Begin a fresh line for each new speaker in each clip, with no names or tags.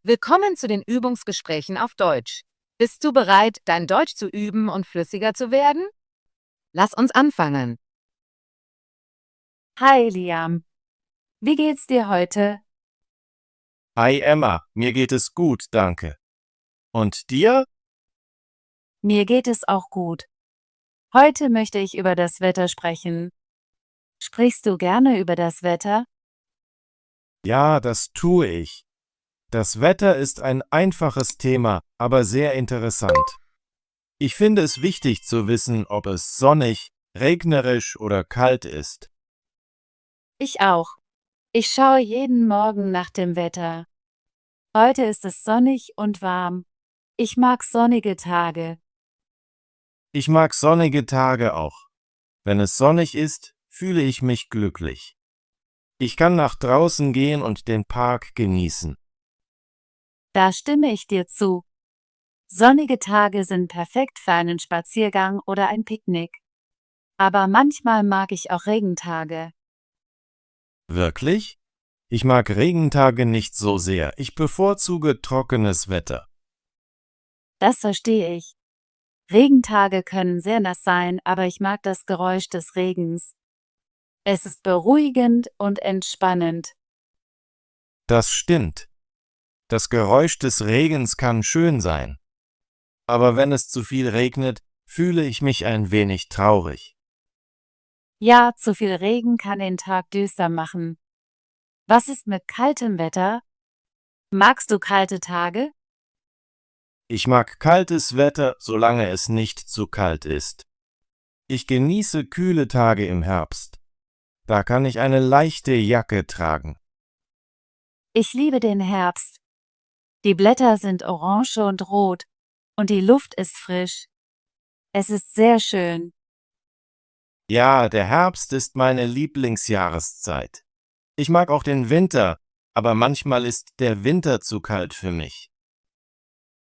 Willkommen zu den Übungsgesprächen auf Deutsch. Bist du bereit, dein Deutsch zu üben und flüssiger zu werden? Lass uns anfangen.
Hi Liam, wie geht's dir heute?
Hi Emma, mir geht es gut, danke. Und dir?
Mir geht es auch gut. Heute möchte ich über das Wetter sprechen. Sprichst du gerne über das Wetter?
Ja, das tue ich. Das Wetter ist ein einfaches Thema, aber sehr interessant. Ich finde es wichtig zu wissen, ob es sonnig, regnerisch oder kalt ist.
Ich auch. Ich schaue jeden Morgen nach dem Wetter. Heute ist es sonnig und warm. Ich mag sonnige Tage.
Ich mag sonnige Tage auch. Wenn es sonnig ist, fühle ich mich glücklich. Ich kann nach draußen gehen und den Park genießen.
Da stimme ich dir zu. Sonnige Tage sind perfekt für einen Spaziergang oder ein Picknick. Aber manchmal mag ich auch Regentage.
Wirklich? Ich mag Regentage nicht so sehr. Ich bevorzuge trockenes Wetter.
Das verstehe ich. Regentage können sehr nass sein, aber ich mag das Geräusch des Regens. Es ist beruhigend und entspannend.
Das stimmt. Das Geräusch des Regens kann schön sein. Aber wenn es zu viel regnet, fühle ich mich ein wenig traurig.
Ja, zu viel Regen kann den Tag düster machen. Was ist mit kaltem Wetter? Magst du kalte Tage?
Ich mag kaltes Wetter, solange es nicht zu kalt ist. Ich genieße kühle Tage im Herbst. Da kann ich eine leichte Jacke tragen.
Ich liebe den Herbst. Die Blätter sind orange und rot und die Luft ist frisch. Es ist sehr schön.
Ja, der Herbst ist meine Lieblingsjahreszeit. Ich mag auch den Winter, aber manchmal ist der Winter zu kalt für mich.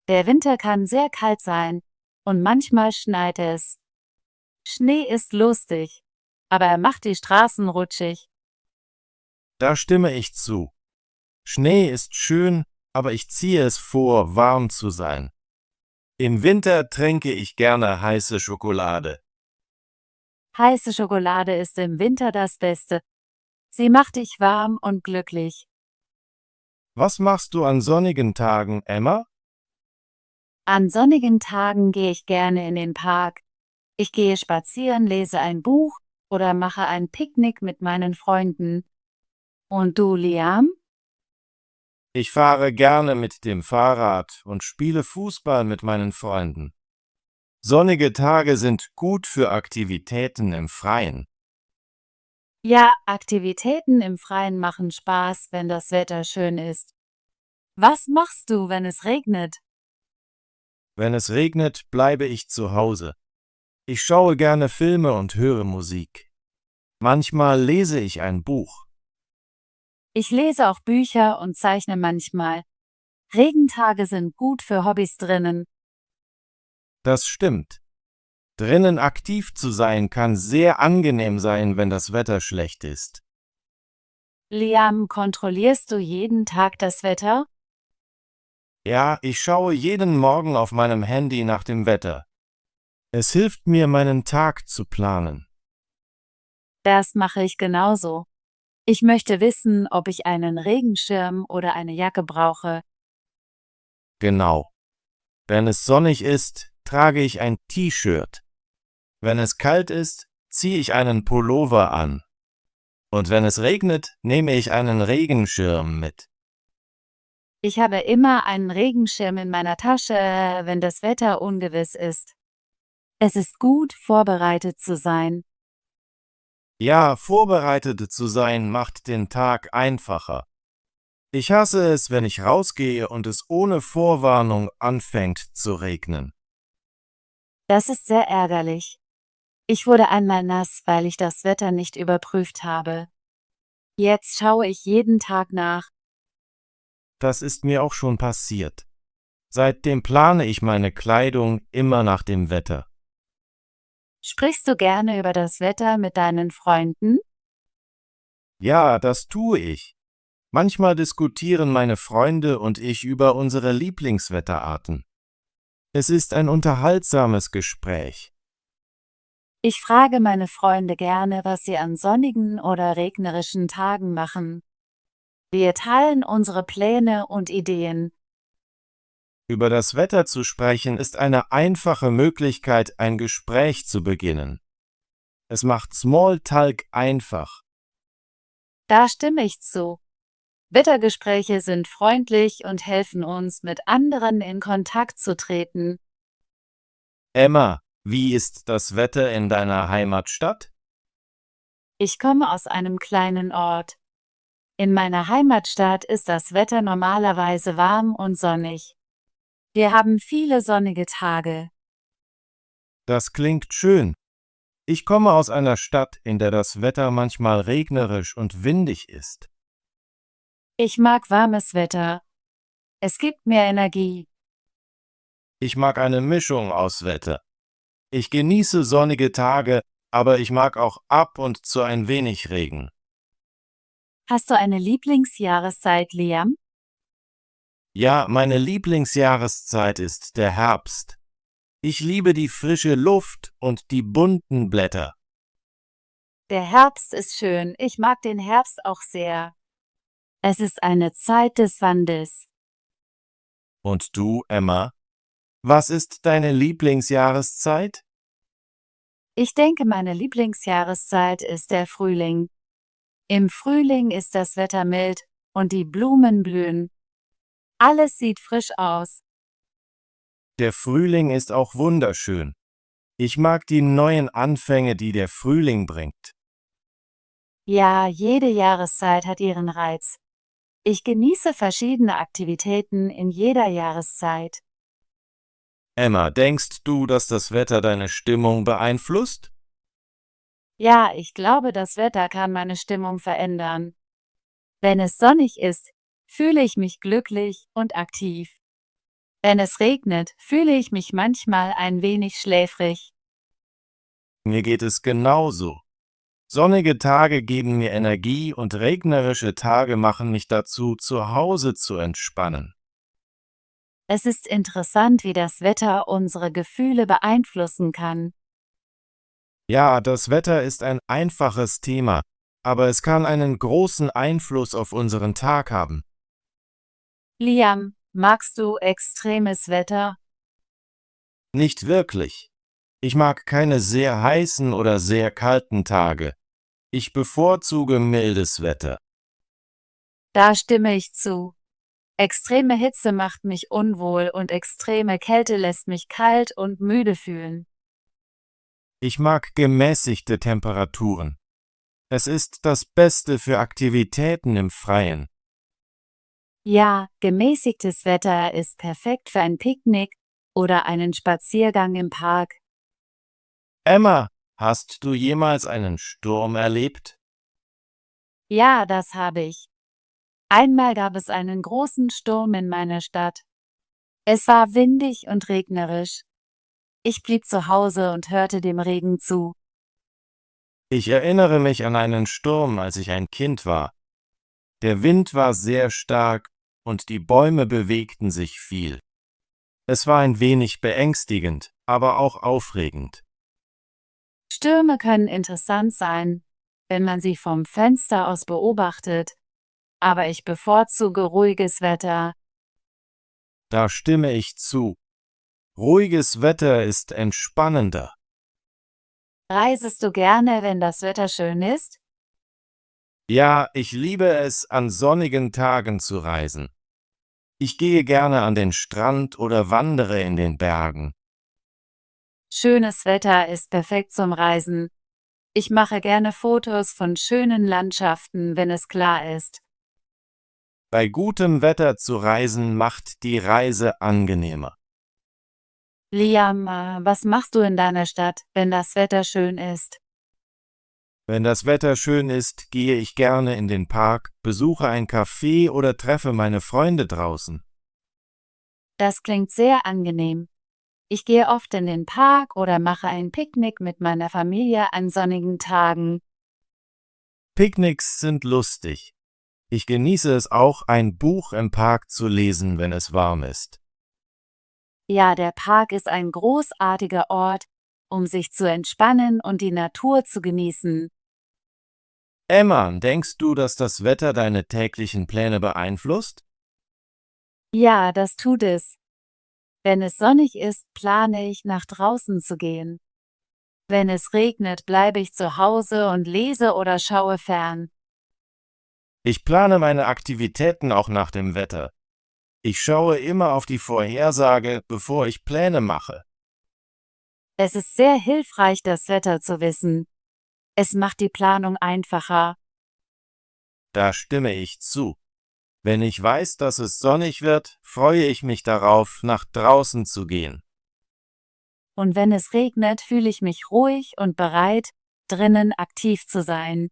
Der Winter kann sehr kalt sein und manchmal schneit es. Schnee ist lustig, aber er macht die Straßen rutschig.
Da stimme ich zu. Schnee ist schön, aber ich ziehe es vor, warm zu sein. Im Winter trinke ich gerne heiße Schokolade.
Heiße Schokolade ist im Winter das Beste. Sie macht dich warm und glücklich.
Was machst du an sonnigen Tagen, Emma?
An sonnigen Tagen gehe ich gerne in den Park. Ich gehe spazieren, lese ein Buch oder mache ein Picknick mit meinen Freunden. Und du, Liam?
Ich fahre gerne mit dem Fahrrad und spiele Fußball mit meinen Freunden. Sonnige Tage sind gut für Aktivitäten im Freien.
Ja, Aktivitäten im Freien machen Spaß, wenn das Wetter schön ist. Was machst du, wenn es regnet?
Wenn es regnet, bleibe ich zu Hause. Ich schaue gerne Filme und höre Musik. Manchmal lese ich ein Buch.
Ich lese auch Bücher und zeichne manchmal. Regentage sind gut für Hobbys drinnen.
Das stimmt. Drinnen aktiv zu sein kann sehr angenehm sein, wenn das Wetter schlecht ist.
Liam, kontrollierst du jeden Tag das Wetter?
Ja, ich schaue jeden Morgen auf meinem Handy nach dem Wetter. Es hilft mir, meinen Tag zu planen.
Das mache ich genauso. Ich möchte wissen, ob ich einen Regenschirm oder eine Jacke brauche.
Genau. Wenn es sonnig ist, trage ich ein T-Shirt. Wenn es kalt ist, ziehe ich einen Pullover an. Und wenn es regnet, nehme ich einen Regenschirm mit.
Ich habe immer einen Regenschirm in meiner Tasche, wenn das Wetter ungewiss ist. Es ist gut, vorbereitet zu sein.
Ja, vorbereitet zu sein macht den Tag einfacher. Ich hasse es, wenn ich rausgehe und es ohne Vorwarnung anfängt zu regnen.
Das ist sehr ärgerlich. Ich wurde einmal nass, weil ich das Wetter nicht überprüft habe. Jetzt schaue ich jeden Tag nach.
Das ist mir auch schon passiert. Seitdem plane ich meine Kleidung immer nach dem Wetter.
Sprichst du gerne über das Wetter mit deinen Freunden?
Ja, das tue ich. Manchmal diskutieren meine Freunde und ich über unsere Lieblingswetterarten. Es ist ein unterhaltsames Gespräch.
Ich frage meine Freunde gerne, was sie an sonnigen oder regnerischen Tagen machen. Wir teilen unsere Pläne und Ideen.
Über das Wetter zu sprechen ist eine einfache Möglichkeit, ein Gespräch zu beginnen. Es macht Smalltalk einfach.
Da stimme ich zu. Wettergespräche sind freundlich und helfen uns, mit anderen in Kontakt zu treten.
Emma, wie ist das Wetter in deiner Heimatstadt?
Ich komme aus einem kleinen Ort. In meiner Heimatstadt ist das Wetter normalerweise warm und sonnig. Wir haben viele sonnige Tage.
Das klingt schön. Ich komme aus einer Stadt, in der das Wetter manchmal regnerisch und windig ist.
Ich mag warmes Wetter. Es gibt mir Energie.
Ich mag eine Mischung aus Wetter. Ich genieße sonnige Tage, aber ich mag auch ab und zu ein wenig Regen.
Hast du eine Lieblingsjahreszeit, Liam?
Ja, meine Lieblingsjahreszeit ist der Herbst. Ich liebe die frische Luft und die bunten Blätter.
Der Herbst ist schön. Ich mag den Herbst auch sehr. Es ist eine Zeit des Wandels.
Und du, Emma? Was ist deine Lieblingsjahreszeit?
Ich denke, meine Lieblingsjahreszeit ist der Frühling. Im Frühling ist das Wetter mild und die Blumen blühen. Alles sieht frisch aus.
Der Frühling ist auch wunderschön. Ich mag die neuen Anfänge, die der Frühling bringt.
Ja, jede Jahreszeit hat ihren Reiz. Ich genieße verschiedene Aktivitäten in jeder Jahreszeit.
Emma, denkst du, dass das Wetter deine Stimmung beeinflusst?
Ja, ich glaube, das Wetter kann meine Stimmung verändern. Wenn es sonnig ist, fühle ich mich glücklich und aktiv. Wenn es regnet, fühle ich mich manchmal ein wenig schläfrig.
Mir geht es genauso. Sonnige Tage geben mir Energie und regnerische Tage machen mich dazu, zu Hause zu entspannen.
Es ist interessant, wie das Wetter unsere Gefühle beeinflussen kann.
Ja, das Wetter ist ein einfaches Thema, aber es kann einen großen Einfluss auf unseren Tag haben.
Liam, magst du extremes Wetter?
Nicht wirklich. Ich mag keine sehr heißen oder sehr kalten Tage. Ich bevorzuge mildes Wetter.
Da stimme ich zu. Extreme Hitze macht mich unwohl und extreme Kälte lässt mich kalt und müde fühlen.
Ich mag gemäßigte Temperaturen. Es ist das Beste für Aktivitäten im Freien.
Ja, gemäßigtes Wetter ist perfekt für ein Picknick oder einen Spaziergang im Park.
Emma, hast du jemals einen Sturm erlebt?
Ja, das habe ich. Einmal gab es einen großen Sturm in meiner Stadt. Es war windig und regnerisch. Ich blieb zu Hause und hörte dem Regen zu.
Ich erinnere mich an einen Sturm, als ich ein Kind war. Der Wind war sehr stark und die Bäume bewegten sich viel. Es war ein wenig beängstigend, aber auch aufregend.
Stürme können interessant sein, wenn man sie vom Fenster aus beobachtet, aber ich bevorzuge ruhiges Wetter.
Da stimme ich zu. Ruhiges Wetter ist entspannender.
Reisest du gerne, wenn das Wetter schön ist?
Ja, ich liebe es, an sonnigen Tagen zu reisen. Ich gehe gerne an den Strand oder wandere in den Bergen.
Schönes Wetter ist perfekt zum Reisen. Ich mache gerne Fotos von schönen Landschaften, wenn es klar ist.
Bei gutem Wetter zu reisen macht die Reise angenehmer.
Liam, was machst du in deiner Stadt, wenn das Wetter schön ist?
Wenn das Wetter schön ist, gehe ich gerne in den Park, besuche ein Café oder treffe meine Freunde draußen.
Das klingt sehr angenehm. Ich gehe oft in den Park oder mache ein Picknick mit meiner Familie an sonnigen Tagen.
Picknicks sind lustig. Ich genieße es auch, ein Buch im Park zu lesen, wenn es warm ist.
Ja, der Park ist ein großartiger Ort, um sich zu entspannen und die Natur zu genießen.
Emma, denkst du, dass das Wetter deine täglichen Pläne beeinflusst?
Ja, das tut es. Wenn es sonnig ist, plane ich, nach draußen zu gehen. Wenn es regnet, bleibe ich zu Hause und lese oder schaue fern.
Ich plane meine Aktivitäten auch nach dem Wetter. Ich schaue immer auf die Vorhersage, bevor ich Pläne mache.
Es ist sehr hilfreich, das Wetter zu wissen. Es macht die Planung einfacher.
Da stimme ich zu. Wenn ich weiß, dass es sonnig wird, freue ich mich darauf, nach draußen zu gehen.
Und wenn es regnet, fühle ich mich ruhig und bereit, drinnen aktiv zu sein.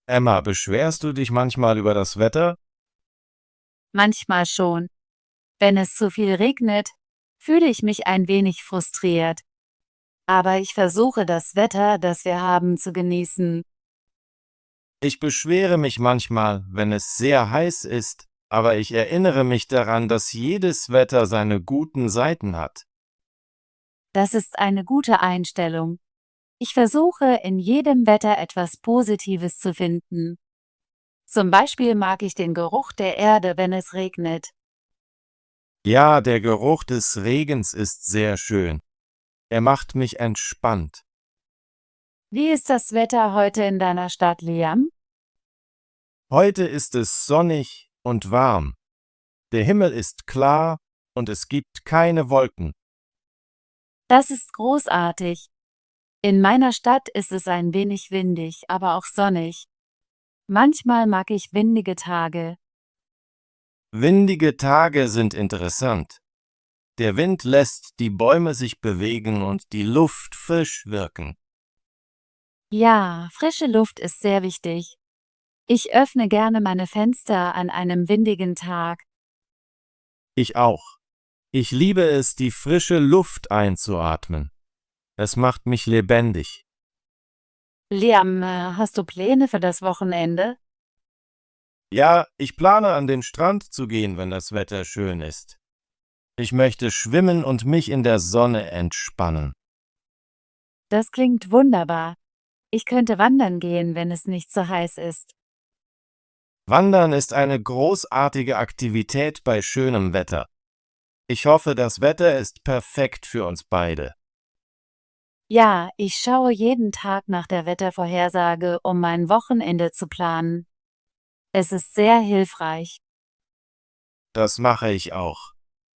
Emma, beschwerst du dich manchmal über das Wetter?
Manchmal schon. Wenn es zu viel regnet, fühle ich mich ein wenig frustriert. Aber ich versuche, das Wetter, das wir haben, zu genießen.
Ich beschwere mich manchmal, wenn es sehr heiß ist, aber ich erinnere mich daran, dass jedes Wetter seine guten Seiten hat.
Das ist eine gute Einstellung. Ich versuche, in jedem Wetter etwas Positives zu finden. Zum Beispiel mag ich den Geruch der Erde, wenn es regnet.
Ja, der Geruch des Regens ist sehr schön. Er macht mich entspannt.
Wie ist das Wetter heute in deiner Stadt, Liam?
Heute ist es sonnig und warm. Der Himmel ist klar und es gibt keine Wolken.
Das ist großartig. In meiner Stadt ist es ein wenig windig, aber auch sonnig. Manchmal mag ich windige Tage.
Windige Tage sind interessant. Der Wind lässt die Bäume sich bewegen und die Luft frisch wirken.
Ja, frische Luft ist sehr wichtig. Ich öffne gerne meine Fenster an einem windigen Tag.
Ich auch. Ich liebe es, die frische Luft einzuatmen. Es macht mich lebendig.
Liam, hast du Pläne für das Wochenende?
Ja, ich plane an den Strand zu gehen, wenn das Wetter schön ist. Ich möchte schwimmen und mich in der Sonne entspannen.
Das klingt wunderbar. Ich könnte wandern gehen, wenn es nicht so heiß ist.
Wandern ist eine großartige Aktivität bei schönem Wetter. Ich hoffe, das Wetter ist perfekt für uns beide.
Ja, ich schaue jeden Tag nach der Wettervorhersage, um mein Wochenende zu planen. Es ist sehr hilfreich.
Das mache ich auch.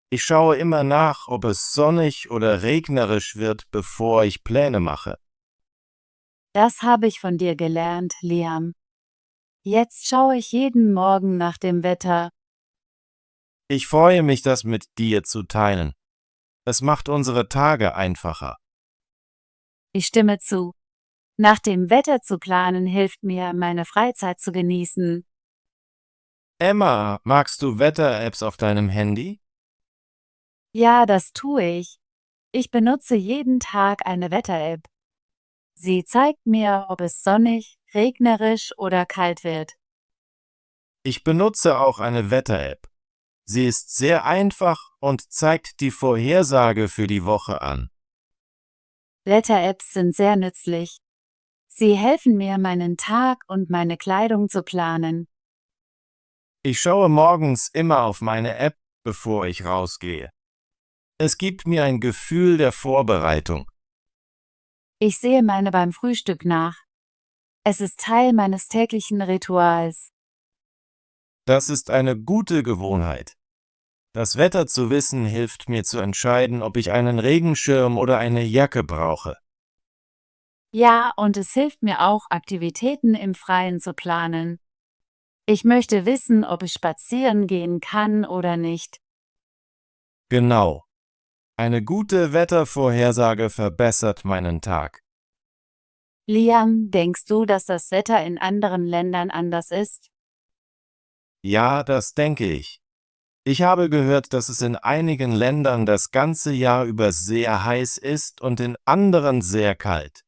Ich schaue immer nach, ob es sonnig oder regnerisch wird, bevor ich Pläne mache.
Das habe ich von dir gelernt, Liam. Jetzt schaue ich jeden Morgen nach dem Wetter.
Ich freue mich, das mit dir zu teilen. Es macht unsere Tage einfacher.
Ich stimme zu. Nach dem Wetter zu planen hilft mir, meine Freizeit zu genießen.
Emma, magst du Wetter-Apps auf deinem Handy?
Ja, das tue ich. Ich benutze jeden Tag eine Wetter-App. Sie zeigt mir, ob es sonnig, regnerisch oder kalt wird.
Ich benutze auch eine Wetter-App. Sie ist sehr einfach und zeigt die Vorhersage für die Woche an.
Wetter-Apps sind sehr nützlich. Sie helfen mir, meinen Tag und meine Kleidung zu planen.
Ich schaue morgens immer auf meine App, bevor ich rausgehe. Es gibt mir ein Gefühl der Vorbereitung.
Ich sehe meine beim Frühstück nach. Es ist Teil meines täglichen Rituals.
Das ist eine gute Gewohnheit. Das Wetter zu wissen hilft mir zu entscheiden, ob ich einen Regenschirm oder eine Jacke brauche.
Ja, und es hilft mir auch, Aktivitäten im Freien zu planen. Ich möchte wissen, ob ich spazieren gehen kann oder nicht.
Genau. Eine gute Wettervorhersage verbessert meinen Tag.
Liam, denkst du, dass das Wetter in anderen Ländern anders ist?
Ja, das denke ich. Ich habe gehört, dass es in einigen Ländern das ganze Jahr über sehr heiß ist und in anderen sehr kalt.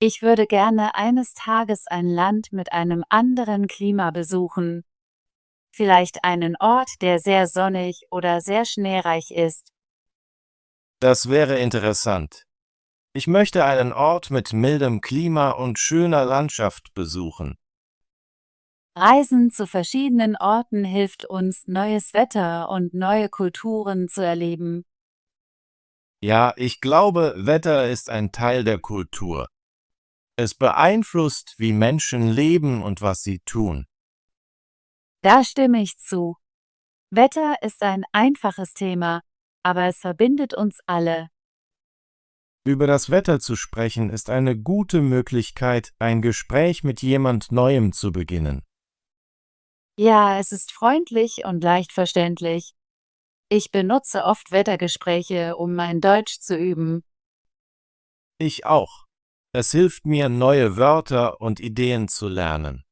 Ich würde gerne eines Tages ein Land mit einem anderen Klima besuchen. Vielleicht einen Ort, der sehr sonnig oder sehr schneereich ist.
Das wäre interessant. Ich möchte einen Ort mit mildem Klima und schöner Landschaft besuchen.
Reisen zu verschiedenen Orten hilft uns, neues Wetter und neue Kulturen zu erleben.
Ja, ich glaube, Wetter ist ein Teil der Kultur. Es beeinflusst, wie Menschen leben und was sie tun.
Da stimme ich zu. Wetter ist ein einfaches Thema, aber es verbindet uns alle.
Über das Wetter zu sprechen ist eine gute Möglichkeit, ein Gespräch mit jemand Neuem zu beginnen.
Ja, es ist freundlich und leicht verständlich. Ich benutze oft Wettergespräche, um mein Deutsch zu üben.
Ich auch. Es hilft mir, neue Wörter und Ideen zu lernen.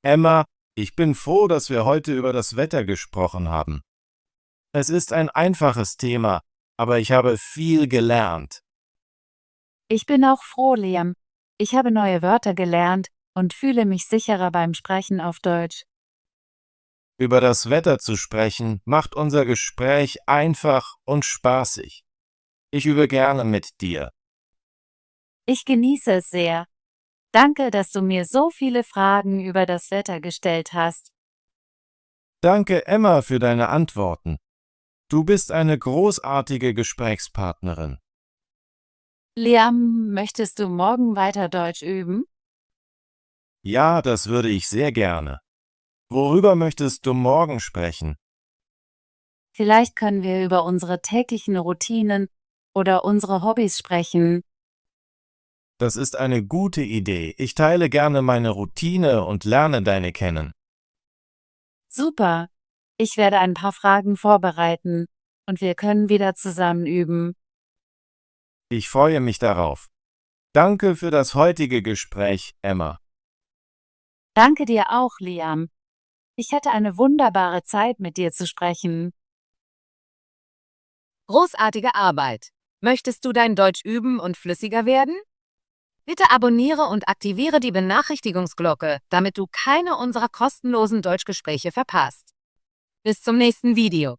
Emma, ich bin froh, dass wir heute über das Wetter gesprochen haben. Es ist ein einfaches Thema, aber ich habe viel gelernt.
Ich bin auch froh, Liam. Ich habe neue Wörter gelernt und fühle mich sicherer beim Sprechen auf Deutsch.
Über das Wetter zu sprechen, macht unser Gespräch einfach und spaßig. Ich übe gerne mit dir.
Ich genieße es sehr. Danke, dass du mir so viele Fragen über das Wetter gestellt hast.
Danke, Emma, für deine Antworten. Du bist eine großartige Gesprächspartnerin.
Liam, möchtest du morgen weiter Deutsch üben?
Ja, das würde ich sehr gerne. Worüber möchtest du morgen sprechen?
Vielleicht können wir über unsere täglichen Routinen oder unsere Hobbys sprechen.
Das ist eine gute Idee. Ich teile gerne meine Routine und lerne deine kennen.
Super. Ich werde ein paar Fragen vorbereiten und wir können wieder zusammen üben.
Ich freue mich darauf. Danke für das heutige Gespräch, Emma.
Danke dir auch, Liam. Ich hatte eine wunderbare Zeit, mit dir zu sprechen.
Großartige Arbeit. Möchtest du dein Deutsch üben und flüssiger werden? Bitte abonniere und aktiviere die Benachrichtigungsglocke, damit du keine unserer kostenlosen Deutschgespräche verpasst. Bis zum nächsten Video.